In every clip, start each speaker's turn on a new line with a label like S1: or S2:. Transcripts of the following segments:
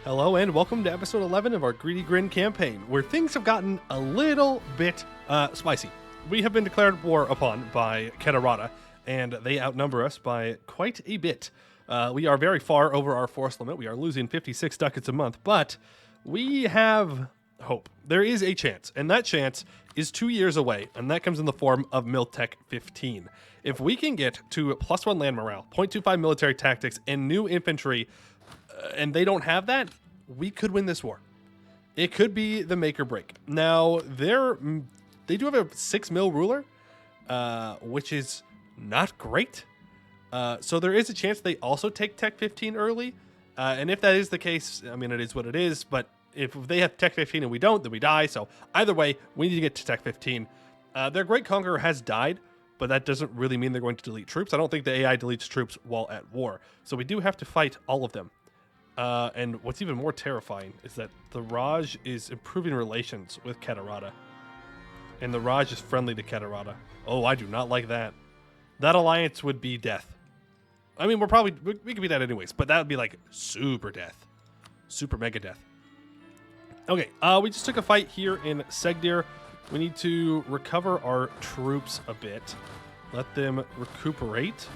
S1: Hello and welcome to episode 11 of our Greedy Grin campaign, where things have gotten a little bit spicy. We have been declared war upon by Kedarata, and they outnumber us by quite a bit. We are very far over our force limit. We are losing 56 ducats a month, but we have hope. There is a chance, and that chance is 2 years away, and that comes in the form of Miltech 15. If we can get to +1 land morale, 0.25 military tactics, and new infantry, and they don't have that, we could win this war. It could be the make or break. Now, they do have a 6 mil ruler, which is not great. So there is a chance they also take Tech 15 early. And if that is the case, I mean, it is what it is. But if they have Tech 15 and we don't, then we die. So either way, we need to get to Tech 15. Their Great Conqueror has died, but that doesn't really mean they're going to delete troops. I don't think the AI deletes troops while at war. So we do have to fight all of them. And what's even more terrifying is that the Raj is improving relations with Kedarata. And the Raj is friendly to Kedarata. Oh, I do not like that. That alliance would be death. I mean, we could be dead anyways, but that would be like super death. Super mega death. Okay, we just took a fight here in Segdir. We need to recover our troops a bit. Let them recuperate.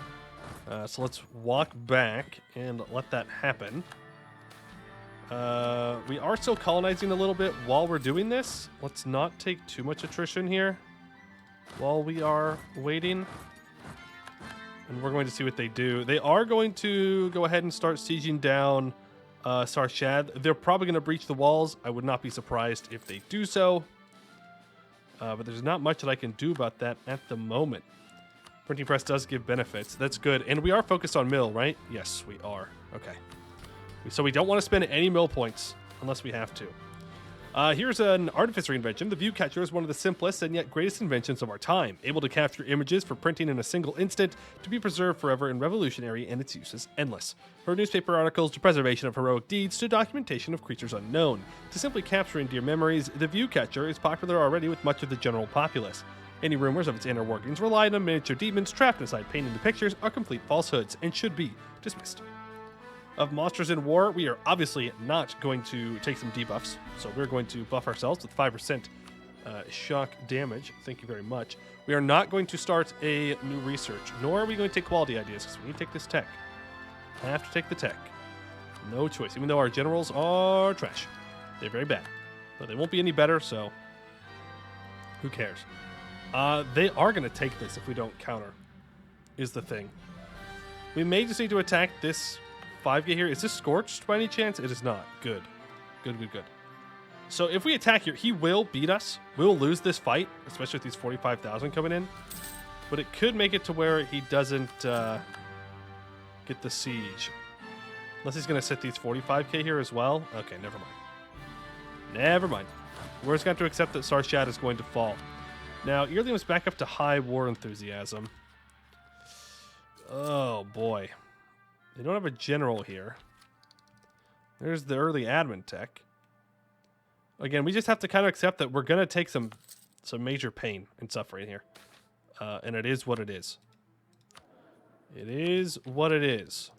S1: So let's walk back and let that happen. We are still colonizing a little bit while we're doing this. Let's not take too much attrition here while we are waiting. And we're going to see what they do. They are going to go ahead and start sieging down Sarshad. They're probably going to breach the walls. I would not be surprised if they do so. But there's not much that I can do about that at the moment. Printing press does give benefits. That's good. And we are focused on mill, right? Yes, we are. Okay. So we don't want to spend any mill points unless we have to. Here's an artificer invention. The view catcher is one of the simplest and yet greatest inventions of our time, able to capture images for printing in a single instant to be preserved forever and revolutionary, and its use is endless. From newspaper articles to preservation of heroic deeds to documentation of creatures unknown, to simply capturing dear memories, the view catcher is popular already with much of the general populace. Any rumors of its inner workings relying on miniature demons trapped inside painting the pictures are complete falsehoods and should be dismissed. Of monsters in war, we are obviously not going to take some debuffs, so we're going to buff ourselves with 5% shock damage. Thank you very much. We are not going to start a new research, nor are we going to take quality ideas, because we need to take this tech. I have to take the tech. No choice, even though our generals are trash. They're very bad. But they won't be any better, so who cares? They are going to take this if we don't counter, is the thing. We may just need to attack this 5K here. Is this scorched by any chance? It is not. Good. Good. So if we attack here, he will beat us. We'll lose this fight, especially with these 45,000 coming in. But it could make it to where he doesn't get the siege. Unless he's going to set these 45K here as well. Okay, never mind. We're just going to accept that Sarshad is going to fall. Now, Earlium is back up to high war enthusiasm. Oh, boy. They don't have a general here. There's the early admin tech. Again, we just have to kind of accept that we're going to take some major pain and suffering here. And it is what it is. It is what it is.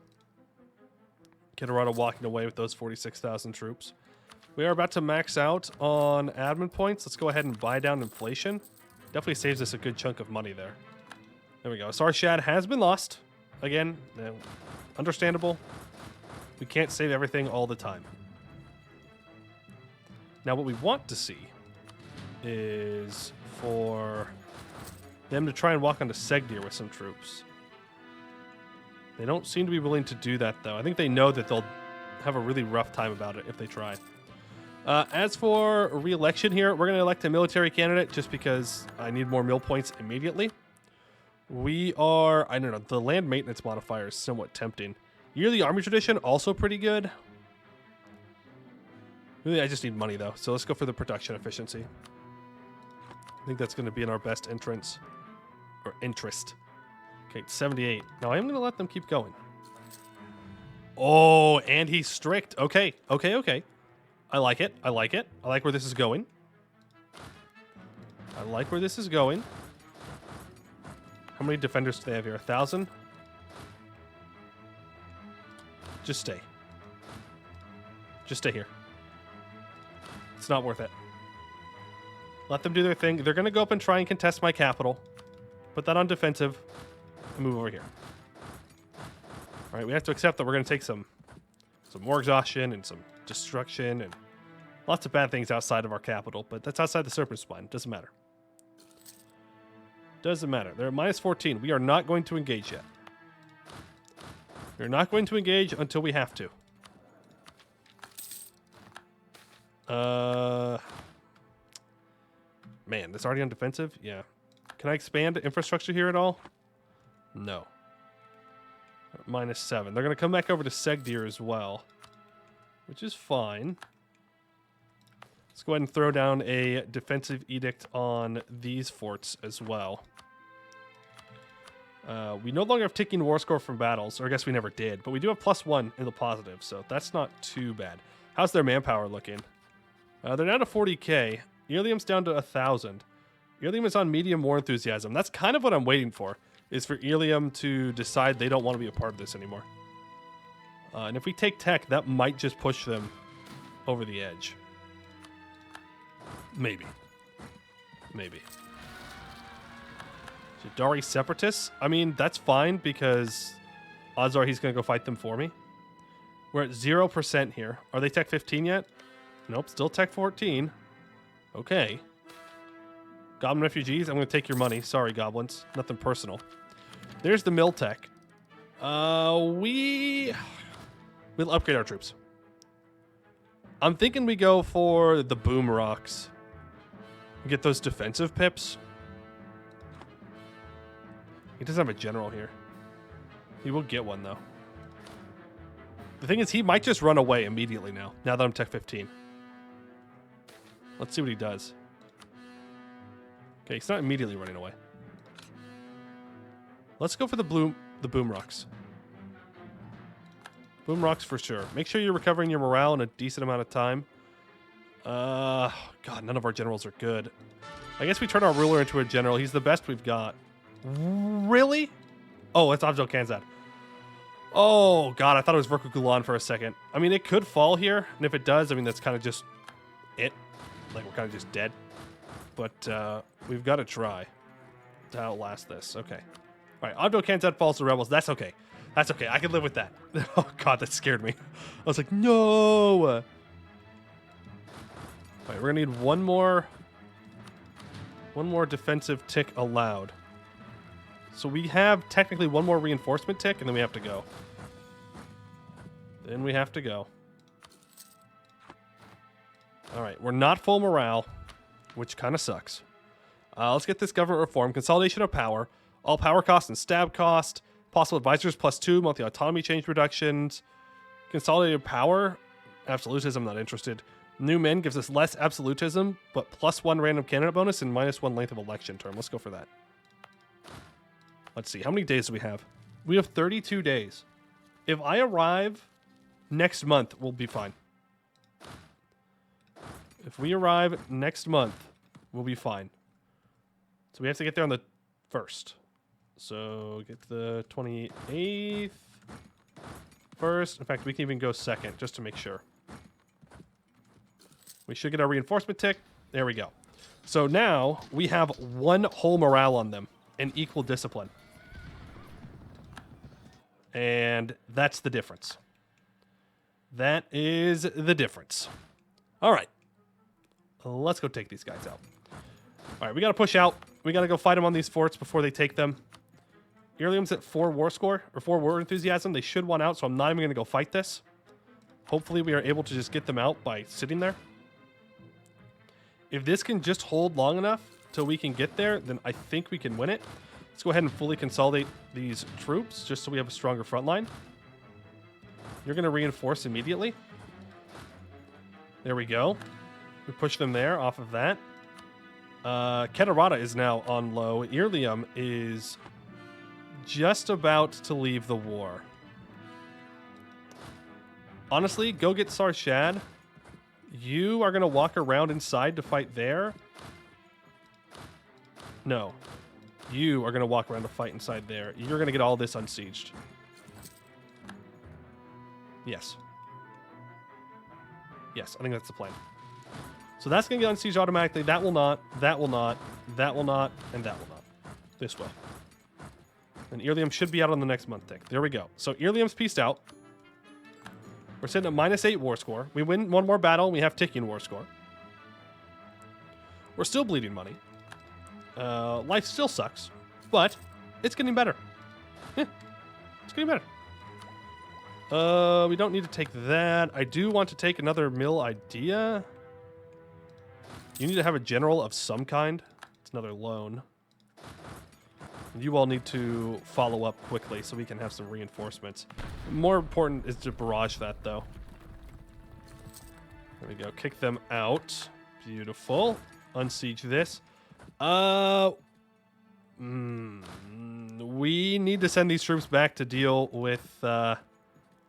S1: Kedarata walking away with those 46,000 troops. We are about to max out on admin points. Let's go ahead and buy down inflation. Definitely saves us a good chunk of money there. There we go. Sarshad has been lost. Again, understandable. We can't save everything all the time. Now, what we want to see is for them to try and walk onto Segdir with some troops. They don't seem to be willing to do that, though. I think they know that they'll have a really rough time about it if they try. As for re-election here, we're going to elect a military candidate just because I need more mill points immediately. We are, I don't know, the land maintenance modifier is somewhat tempting. Yearly army tradition, also pretty good. Really, I just need money, though. So let's go for the production efficiency. I think that's going to be in our best entrance. Or interest. Okay, 78. Now, I am going to let them keep going. Oh, and he's strict. Okay. I like it. I like where this is going. How many defenders do they have here? 1,000? Just stay. Just stay here. It's not worth it. Let them do their thing. They're going to go up and try and contest my capital. Put that on defensive and move over here. All right, we have to accept that we're going to take some more exhaustion and some destruction and lots of bad things outside of our capital, but that's outside the Serpent's Spine. Doesn't matter. Doesn't matter. They're at minus 14. We are not going to engage yet. We're not going to engage until we have to. Man, this already on defensive? Yeah. Can I expand infrastructure here at all? No. Minus 7. They're going to come back over to Segdir as well, which is fine. Let's go ahead and throw down a defensive edict on these forts as well. We no longer have ticking war score from battles, or I guess we never did, but we do have +1 in the positive, so that's not too bad. How's their manpower looking? They're down to 40k. Ilium's down to 1,000. Ilium is on medium war enthusiasm. That's kind of what I'm waiting for, is for Ilium to decide they don't want to be a part of this anymore. And if we take tech, that might just push them over the edge. Maybe. Maybe. Jadari Separatists? I mean, that's fine because odds are he's going to go fight them for me. We're at 0% here. Are they tech 15 yet? Nope, still tech 14. Okay. Goblin refugees, I'm going to take your money. Sorry, goblins. Nothing personal. There's the mill tech. We'll upgrade our troops. I'm thinking we go for the boom rocks. Get those defensive pips. He doesn't have a general here. He will get one, though. The thing is, he might just run away immediately now that I'm tech 15. Let's see what he does. Okay, he's not immediately running away. Let's go for the boom rocks. Boom rocks for sure. Make sure you're recovering your morale in a decent amount of time. God, none of our generals are good. I guess we turn our ruler into a general. He's the best we've got. Really? Oh, it's Abdel Kanzad. Oh, God, I thought it was Verku Gulan for a second. I mean, it could fall here, and if it does, I mean, that's kind of just it. Like, we're kind of just dead. But we've got to try to outlast this. Okay. All right, Abdel Kanzad falls to rebels. That's okay. That's okay. I can live with that. Oh, God, that scared me. I was like, no! All right, we're going to need one more defensive tick allowed. So we have technically one more reinforcement tick, and then we have to go. Then we have to go. All right, we're not full morale, which kind of sucks. Let's get this government reform. Consolidation of power. All power cost and stab cost. Possible advisors +2. Monthly autonomy change reductions. Consolidated power. Absolutism, not interested. New men gives us less absolutism, but +1 random candidate bonus and -1 length of election term. Let's go for that. Let's see. How many days do we have? We have 32 days. If I arrive next month, we'll be fine. If we arrive next month, we'll be fine. So we have to get there on the 1st. So get the 28th. 1st. In fact, we can even go 2nd just to make sure. We should get our reinforcement tick. There we go. So now we have 1 whole morale on them and equal discipline. And that's the difference. That is the difference. All right. Let's go take these guys out. All right, we got to push out. We got to go fight them on these forts before they take them. Ilium's at 4 war score, or 4 war enthusiasm. They should want out, so I'm not even going to go fight this. Hopefully we are able to just get them out by sitting there. If this can just hold long enough till we can get there, then I think we can win it. Let's go ahead and fully consolidate these troops just so we have a stronger front line. You're going to reinforce immediately. There we go. We push them there off of that. Kedarata is now on low. Ilium is just about to leave the war. Honestly, go get Sarshad. You are going to walk around inside to fight there? No. You are going to walk around to fight inside there. You're going to get all this unsieged. Yes. Yes, I think that's the plan. So that's going to get unsieged automatically. That will not. That will not. That will not. And that will not. This will. And Earlium should be out on the next month tick. There we go. So Earlium's pieced out. We're sitting at -8 war score. We win one more battle, and we have ticking war score. We're still bleeding money. Life still sucks, but it's getting better. Yeah, it's getting better. We don't need to take that. I do want to take another mill idea. You need to have a general of some kind. It's another loan. You all need to follow up quickly so we can have some reinforcements. More important is to barrage that, though. There we go. Kick them out. Beautiful. Unsiege this. We need to send these troops back to deal with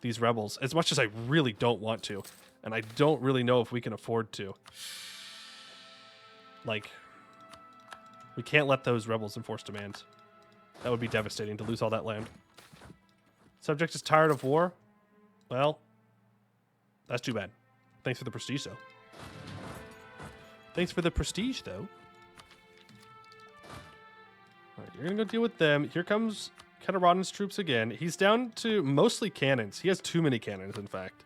S1: these rebels, as much as I really don't want to. And I don't really know if we can afford to. Like, we can't let those rebels enforce demands. That would be devastating to lose all that land. Subject is tired of war. Well, that's too bad. Thanks for the prestige, though. Thanks for the prestige, though. All right, you're going to go deal with them. Here comes Ketaradan's troops again. He's down to mostly cannons. He has too many cannons, in fact.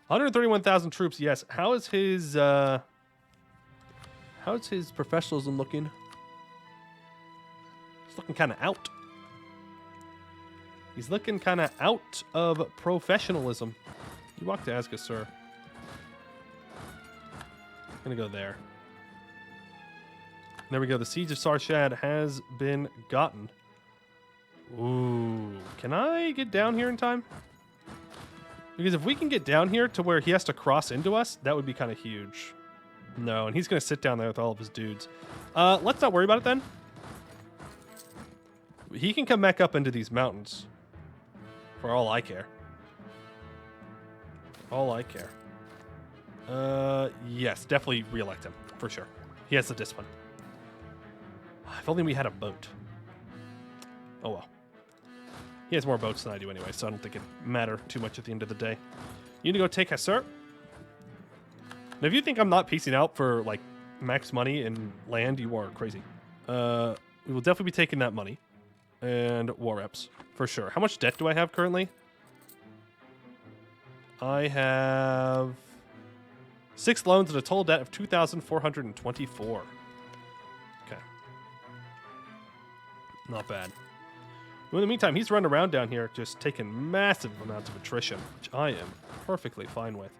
S1: 131,000 troops, yes. How's his professionalism looking? Looking kind of out. He's looking kind of out of professionalism. You walk to Azka, sir. I'm gonna go there. There we go. The siege of Sarshad has been gotten. Ooh, can I get down here in time? Because if we can get down here to where he has to cross into us, that would be kind of huge. No, and he's gonna sit down there with all of his dudes. Let's not worry about it then. He can come back up into these mountains. For all I care. All I care. Yes, definitely re-elect him. For sure. He has the discipline. If only we had a boat. Oh well. He has more boats than I do anyway, so I don't think it matter too much at the end of the day. You need to go take Hesser. Now, if you think I'm not piecing out for, like, max money and land, you are crazy. We will definitely be taking that money. And war reps, for sure. How much debt do I have currently? I have 6 loans and a total debt of 2,424. Okay. Not bad. In the meantime, he's running around down here just taking massive amounts of attrition, which I am perfectly fine with.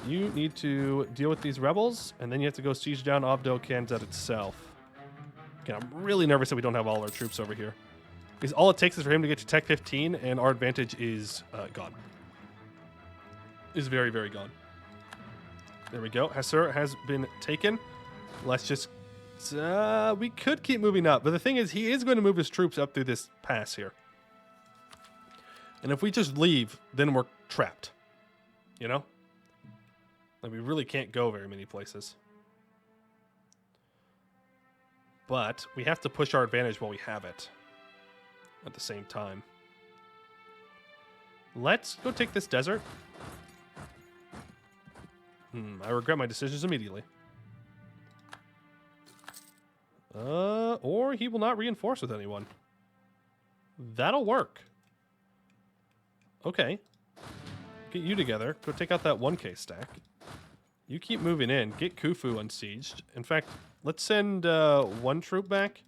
S1: You need to deal with these rebels, and then you have to go siege down Abdel Khanzad itself. Again, I'm really nervous that we don't have all our troops over here. Because all it takes is for him to get to Tech 15, and our advantage is gone. Is very, very gone. There we go. Hesser has been taken. Let's just... we could keep moving up, but the thing is, he is going to move his troops up through this pass here. And if we just leave, then we're trapped. You know? Like, we really can't go very many places. But we have to push our advantage while we have it at the same time. Let's go take this desert. I regret my decisions immediately. Or he will not reinforce with anyone. That'll work. Okay. Get you together. Go take out that 1K stack. You keep moving in. Get Khufu unsieged. In fact, let's send one troop back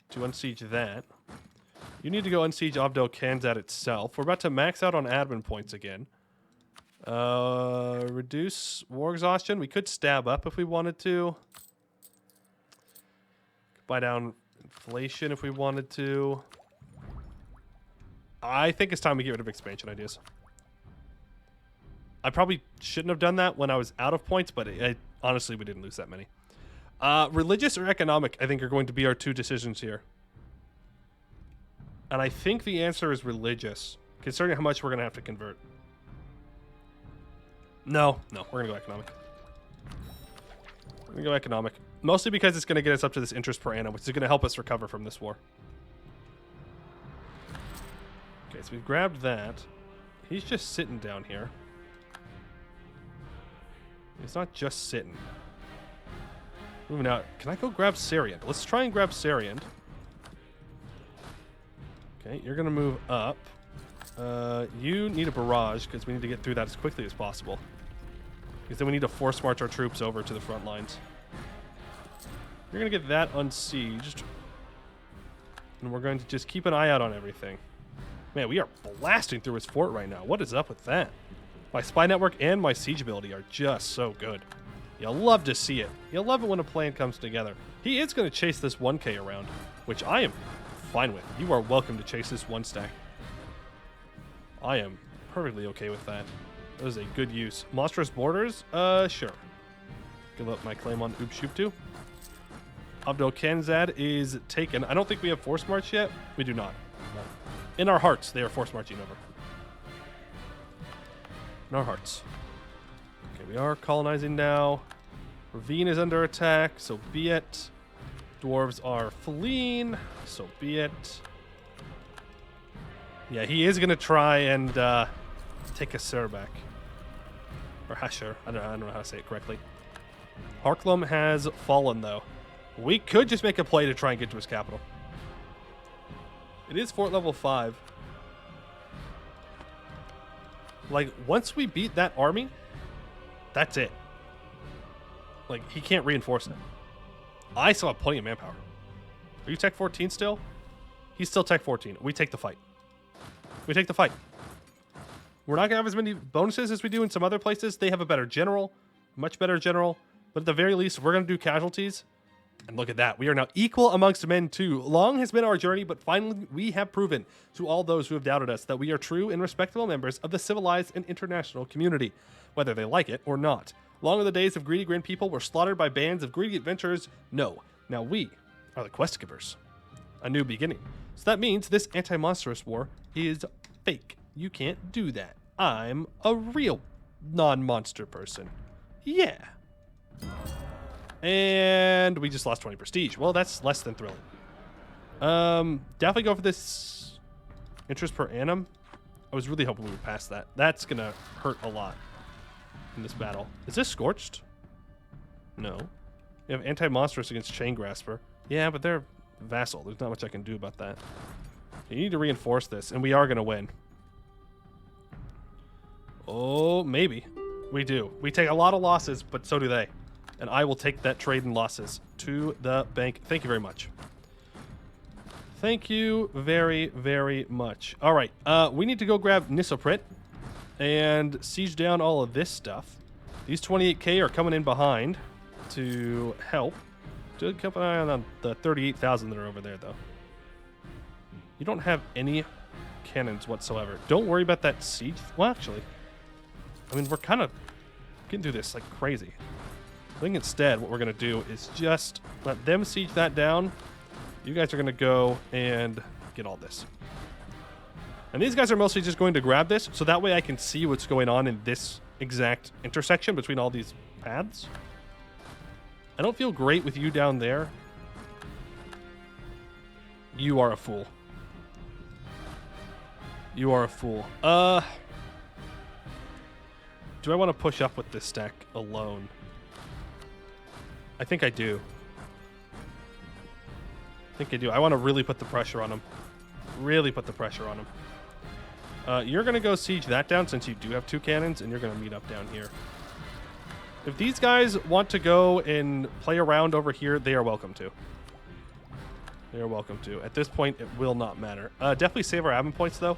S1: to unsiege that. You need to go unsiege Abdel Khanzad itself. We're about to max out on admin points again. Reduce war exhaustion. We could stab up if we wanted to. Buy down inflation if we wanted to. I think it's time we get rid of expansion ideas. I probably shouldn't have done that when I was out of points, but honestly, we didn't lose that many. Religious or economic, I think, are going to be our 2 decisions here. And I think the answer is religious, considering how much we're going to have to convert. No, we're going to go economic. We're going to go economic. Mostly because it's going to get us up to this interest per annum, which is going to help us recover from this war. Okay, so we've grabbed that. He's just sitting down here. It's not just sitting. Moving out. Can I go grab Sariand? Let's try and grab Sariand. Okay, you're going to move up. You need a barrage because we need to get through that as quickly as possible. Because then we need to force march our troops over to the front lines. You're going to get that unsieged. And we're going to just keep an eye out on everything. Man, we are blasting through his fort right now. What is up with that? My spy network and my siege ability are just so good. You'll love to see it. You'll love it when a plan comes together. He is going to chase this 1k around, which I am fine with. You are welcome to chase this 1 stack. I am perfectly okay with that. That is a good use. Monstrous borders? Sure. Give up my claim on Ubshuptu. Abdel Khanzad is taken. I don't think we have force march yet. We do not. No. In our hearts, they are force marching over. In our hearts. Okay, we are colonizing now. Ravine is under attack, so be it. Dwarves are fleeing, so be it. Yeah, he is going to try and take a Sir back. Or Hasher. I don't know how to say it correctly. Harklum has fallen, though. We could just make a play to try and get to his capital. It is fort level 5. Like, once we beat that army, that's it. Like, he can't reinforce it. I still have plenty of manpower. Are you tech 14 still? He's still tech 14. We take the fight. We take the fight. We're not going to have as many bonuses as we do in some other places. They have a better general, much better general. But at the very least, we're going to do casualties. And look at that. We are now equal amongst men too. Long has been our journey, but finally we have proven to all those who have doubted us that we are true and respectable members of the civilized and international community, whether they like it or not. Long are the days of greedy Grin people were slaughtered by bands of greedy adventurers. No. Now we are the quest givers. A new beginning. So that means this anti-monstrous war is fake. You can't do that. I'm a real non-monster person. Yeah. And we just lost 20 prestige. Well, that's less than thrilling. Definitely go for this interest per annum. I was really hoping we would pass that. That's going to hurt a lot in this battle. Is this Scorched? No. We have anti-monstrous against Chain Grasper. Yeah, but they're vassal. There's not much I can do about that. You need to reinforce this, and we are going to win. Oh, maybe. We do. We take a lot of losses, but so do they. And I will take that trade and losses to the bank. Thank you very much. Thank you very, very much. All right. We need to go grab Nisoprit and siege down all of this stuff. These 28k are coming in behind to help. Do keep an eye on the 38,000 that are over there, though. You don't have any cannons whatsoever. Don't worry about that siege. Well, actually, I mean, we're kind of getting through this like crazy. I think instead what we're going to do is just let them siege that down. You guys are going to go and get all this. And these guys are mostly just going to grab this, so that way I can see what's going on in this exact intersection between all these paths. I don't feel great with you down there. You are a fool. You are a fool. Do I want to push up with this stack alone? I think I do. I want to really put the pressure on him. Really put the pressure on him. You're going to go siege that down since you do have 2 cannons, and you're going to meet up down here. If these guys want to go and play around over here, they are welcome to. They are welcome to. At this point, it will not matter. Definitely save our admin points, though.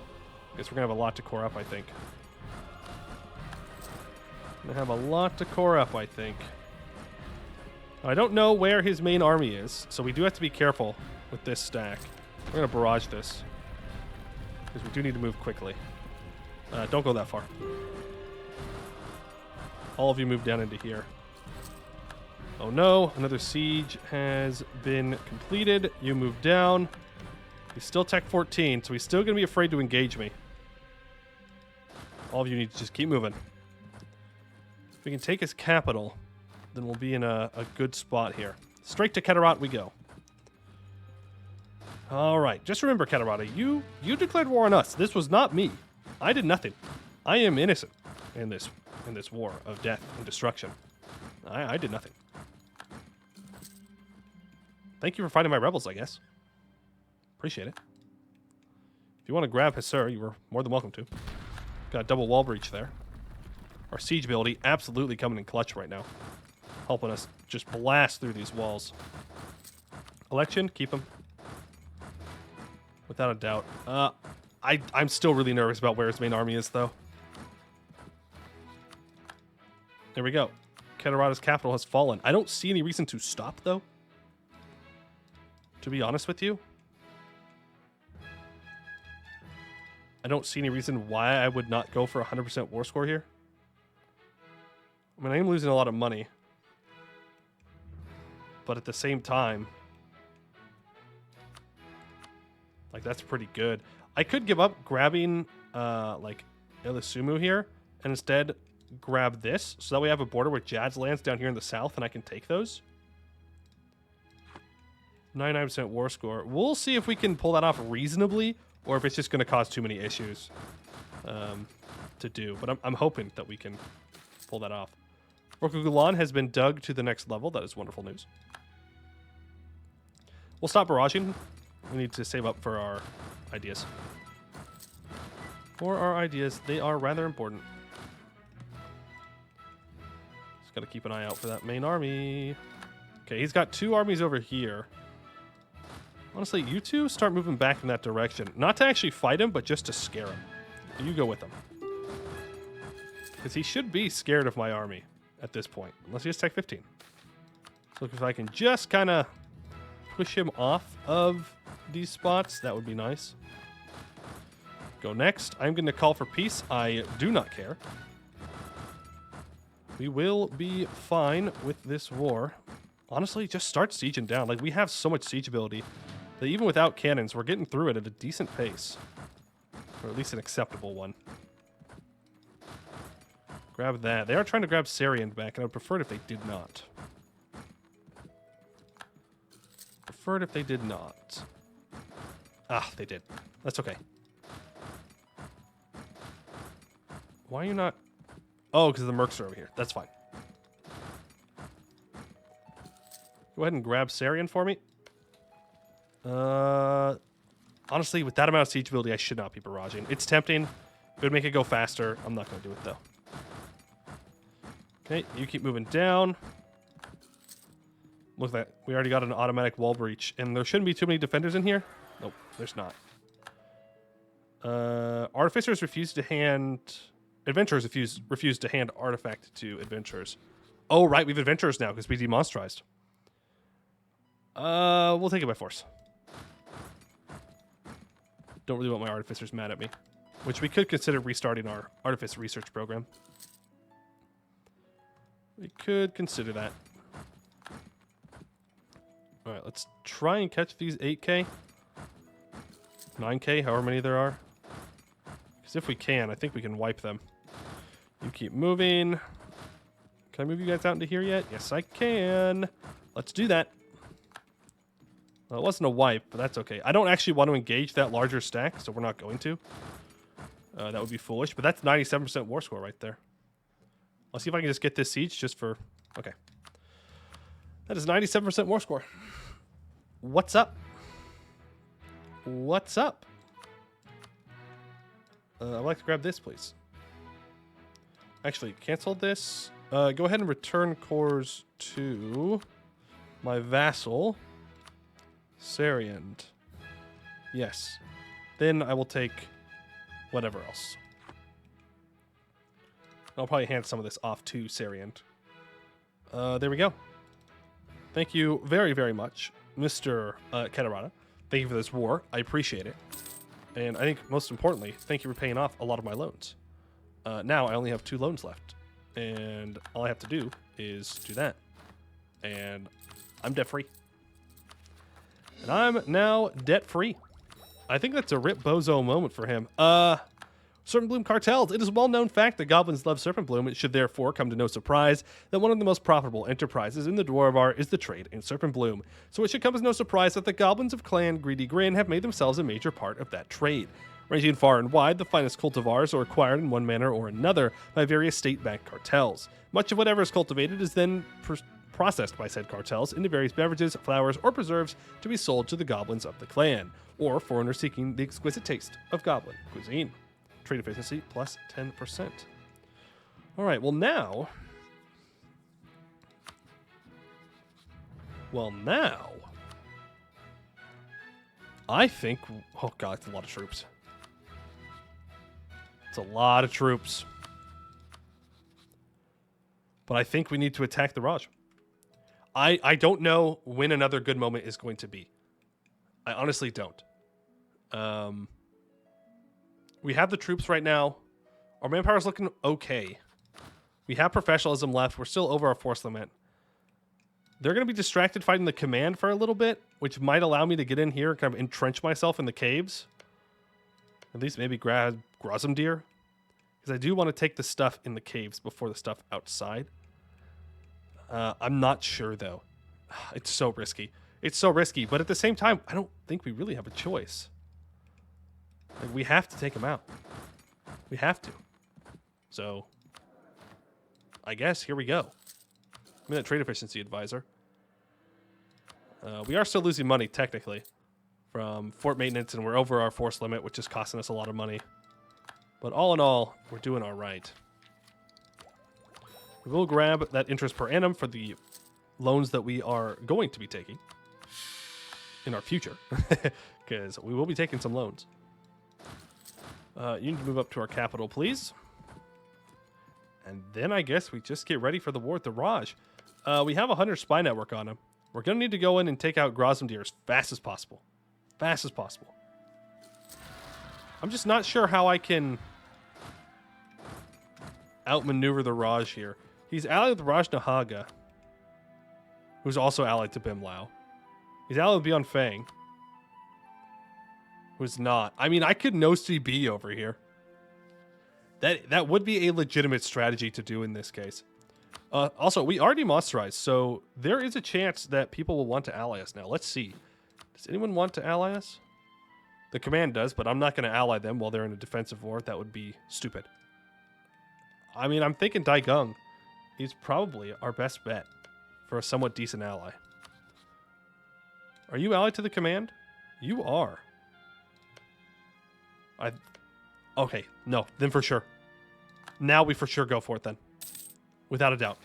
S1: Because we're going to have a lot to core up, I think. I don't know where his main army is, so we do have to be careful with this stack. We're going to barrage this. Because we do need to move quickly. Don't go that far. All of you move down into here. Oh no, another siege has been completed. You move down. He's still tech 14, so he's still going to be afraid to engage me. All of you need to just keep moving. If we can take his capital, then we'll be in a good spot here. Straight to Keterat we go. All right, just remember, Keterata, you declared war on us. This was not me. I did nothing. I am innocent in this war of death and destruction. I did nothing. Thank you for fighting my rebels, I guess. Appreciate it. If you want to grab Hussar, you were more than welcome to. Got a double wall breach there. Our siege ability absolutely coming in clutch right now. Helping us just blast through these walls. Election, keep him. Without a doubt. I'm still really nervous about where his main army is, though. There we go. Katarada's capital has fallen. I don't see any reason to stop, though. To be honest with you. I don't see any reason why I would not go for a 100% war score here. I mean, I am losing a lot of money. But at the same time, like, that's pretty good. I could give up grabbing, like, Ilisumu here, and instead grab this, so that we have a border with Jad's lands down here in the south, and I can take those. 99% war score. We'll see if we can pull that off reasonably, or if it's just going to cause too many issues to do. But I'm hoping that we can pull that off. Rokugulan has been dug to the next level. That is wonderful news. We'll stop barraging. We need to save up for our ideas. For our ideas, they are rather important. Just got to keep an eye out for that main army. Okay, he's got 2 armies over here. Honestly, you two start moving back in that direction. Not to actually fight him, but just to scare him. You go with him. Because he should be scared of my army at this point. Unless he has Tech 15. So if I can just kind of push him off of these spots, that would be nice. Go next. I'm going to call for peace. I do not care. We will be fine with this war. Honestly, just start sieging down. Like, we have so much siege ability that even without cannons, we're getting through it at a decent pace. Or at least an acceptable one. Grab that. They are trying to grab Sarian back, and I would prefer it if they did not. Prefer it if they did not. Ah, they did. That's okay. Why are you not... Oh, because the mercs are over here. That's fine. Go ahead and grab Sarian for me. Honestly, with that amount of siege ability, I should not be barraging. It's tempting. It would make it go faster. I'm not going to do it, though. Okay, you keep moving down. Look at that. We already got an automatic wall breach. And there shouldn't be too many defenders in here. Nope, there's not. Artificers refuse to hand... Adventurers refuse to hand artifact to adventurers. Oh, right, we have adventurers now because we demonstrized. We'll take it by force. Don't really want my artificers mad at me. Which we could consider restarting our artifice research program. We could consider that. Alright, let's try and catch these 8k. 9k, however many there are. Because if we can, I think we can wipe them. You keep moving. Can I move you guys out into here yet? Yes, I can. Let's do that. Well, it wasn't a wipe, but that's okay. I don't actually want to engage that larger stack, so we're not going to. That would be foolish, but that's 97% war score right there. I'll see if I can just get this siege just for... Okay. That is 97% war score. What's up? What's up? I'd like to grab this, please. Actually, cancel this. Go ahead and return cores to my vassal, Sarian. Yes. Then I will take whatever else. I'll probably hand some of this off to Sarian. There we go. Thank you very, very much, Mr. Katarada. Thank you for this war. I appreciate it. And I think most importantly, thank you for paying off a lot of my loans. Now I only have 2 loans left. And all I have to do is do that. And I'm debt free. And I'm now debt free. I think that's a Rip Bozo moment for him. Serpent Bloom cartels. It is a well-known fact that goblins love Serpent Bloom. It should therefore come to no surprise that one of the most profitable enterprises in the Dwarvar is the trade in Serpent Bloom. So it should come as no surprise that the goblins of Clan Greedy Grin have made themselves a major part of that trade. Ranging far and wide, the finest cultivars are acquired in one manner or another by various state-backed cartels. Much of whatever is cultivated is then processed by said cartels into various beverages, flowers, or preserves to be sold to the goblins of the clan, or foreigners seeking the exquisite taste of goblin cuisine. Trade efficiency plus 10%. All right, well now... I think... Oh god, it's a lot of troops. It's a lot of troops. But I think we need to attack the Raj. I don't know when another good moment is going to be. I honestly don't. We have the troops right now. Our manpower is looking okay. We have professionalism left. We're still over our force limit. They're going to be distracted fighting the command for a little bit, which might allow me to get in here and kind of entrench myself in the caves. At least maybe grab Grozumdir. Because I do want to take the stuff in the caves before the stuff outside. I'm not sure, though. It's so risky. It's so risky, but at the same time, I don't think we really have a choice. Like, we have to take them out. We have to. So, I guess here we go. I'm a trade efficiency advisor. We are still losing money, technically, from fort maintenance, and we're over our force limit, which is costing us a lot of money. But all in all, we're doing all right. We will grab that interest per annum for the loans that we are going to be taking in our future, because we will be taking some loans. You need to move up to our capital, please. And then I guess we just get ready for the war with the Raj. We have a 100 spy network on him. We're going to need to go in and take out Grozumdir as fast as possible. Fast as possible. I'm just not sure how I can outmaneuver the Raj here. He's allied with Raj Nahaga, who's also allied to Bimlao. He's allied with Beyond Fang, who's not. I mean, I could no CB over here. That would be a legitimate strategy to do in this case. Also, we are demonsterized, so there is a chance that people will want to ally us now. Let's see. Does anyone want to ally us? The command does, but I'm not going to ally them while they're in a defensive war. That would be stupid. I mean, I'm thinking Daigung is probably our best bet for a somewhat decent ally. Are you allied to the command? You are. Okay, no, then for sure. Now we for sure go for it then. Without a doubt.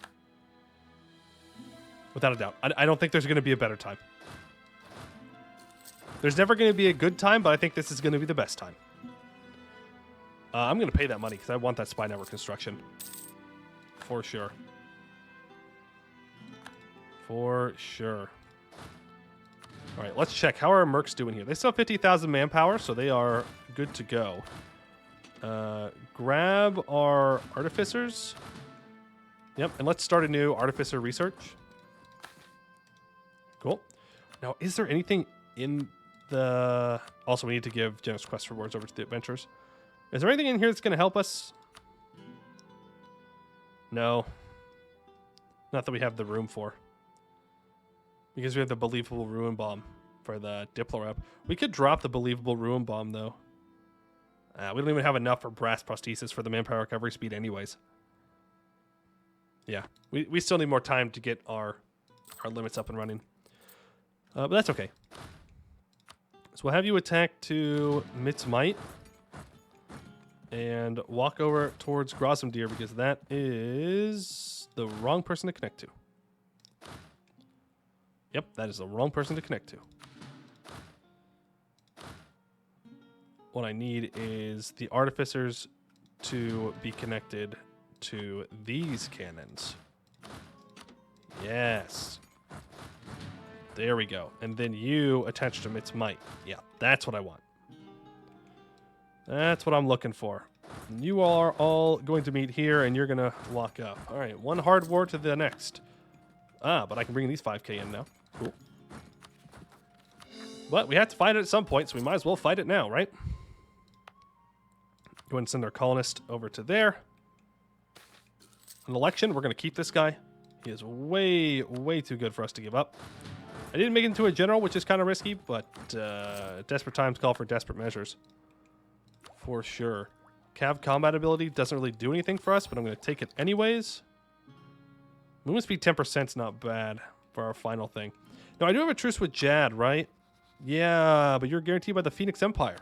S1: Without a doubt. I don't think there's going to be a better time. There's never going to be a good time, but I think this is going to be the best time. I'm going to pay that money because I want that spy network construction. For sure. For sure. All right, let's check. How are our mercs doing here? They still have 50,000 manpower, so they are good to go. Grab our artificers. Yep, and let's start a new artificer research. Cool. Now, is there anything in the... Also, we need to give generous quest rewards over to the adventurers. Is there anything in here that's going to help us? No. Not that we have the room for. Because we have the believable ruin bomb for the Diplo rep. We could drop the believable ruin bomb, though. We don't even have enough for brass prosthesis for the manpower recovery speed anyways. Yeah, we still need more time to get our limits up and running. But that's okay. So we'll have you attack to Mitz's Might. And walk over towards Grozumdir because that is the wrong person to connect to. Yep, that is the wrong person to connect to. What I need is the artificers to be connected to these cannons. Yes. There we go. And then you attach to Mitz's Might. Yeah, that's what I want. That's what I'm looking for. You are all going to meet here, and you're going to lock up. All right, one hard war to the next. But I can bring these 5k in now. Cool. But we have to fight it at some point, so we might as well fight it now, right? Go ahead and send our colonist over to there. An election, we're going to keep this guy. He is way, way too good for us to give up. I didn't make it into a general, which is kind of risky, but desperate times call for desperate measures. for sure. Cav combat ability doesn't really do anything for us, but I'm going to take it anyways. Movement speed 10% is not bad for our final thing. Now, I do have a truce with Jad, right? Yeah, but you're guaranteed by the Phoenix Empire.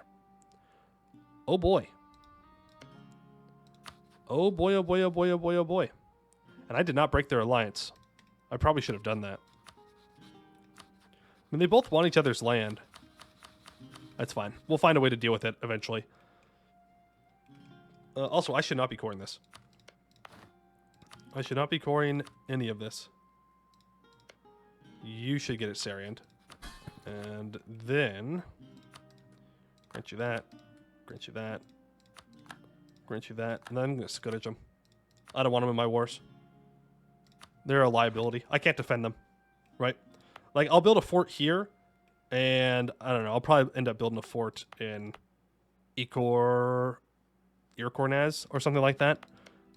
S1: Oh, boy. Oh, boy, oh, boy, oh, boy, oh, boy, oh, boy. And I did not break their alliance. I probably should have done that. I mean, they both want each other's land. That's fine. We'll find a way to deal with it eventually. Also, I should not be coring this. I should not be coring any of this. You should get it Sarianed. And then... grant you that. Grant you that. Grant you that. And then I'm going to Scourge them. I don't want them in my wars. They're a liability. I can't defend them. Right? Like, I'll build a fort here. And, I don't know, I'll probably end up building a fort in Irkornaz or something like that.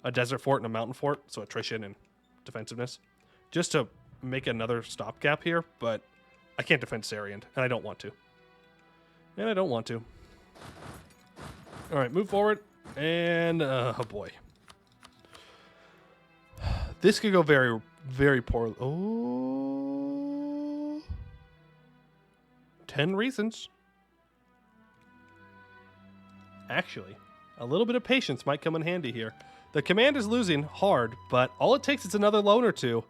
S1: A desert fort and a mountain fort. So attrition and defensiveness. Just to make another stopgap here. But I can't defend Sariand. And I don't want to. And I don't want to. Alright, move forward. And, oh boy. This could go very, very poorly. Oh. 10 reasons. Actually, a little bit of patience might come in handy here. The command is losing hard, but all it takes is another loan or two,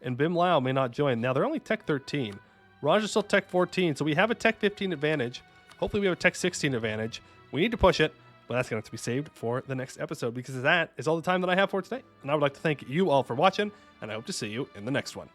S1: and Bim Lao may not join. Now, they're only Tech 13. Raj is still Tech 14, so we have a Tech 15 advantage. Hopefully, we have a Tech 16 advantage. We need to push it, but that's going to have to be saved for the next episode, because that is all the time that I have for today. And I would like to thank you all for watching, and I hope to see you in the next one.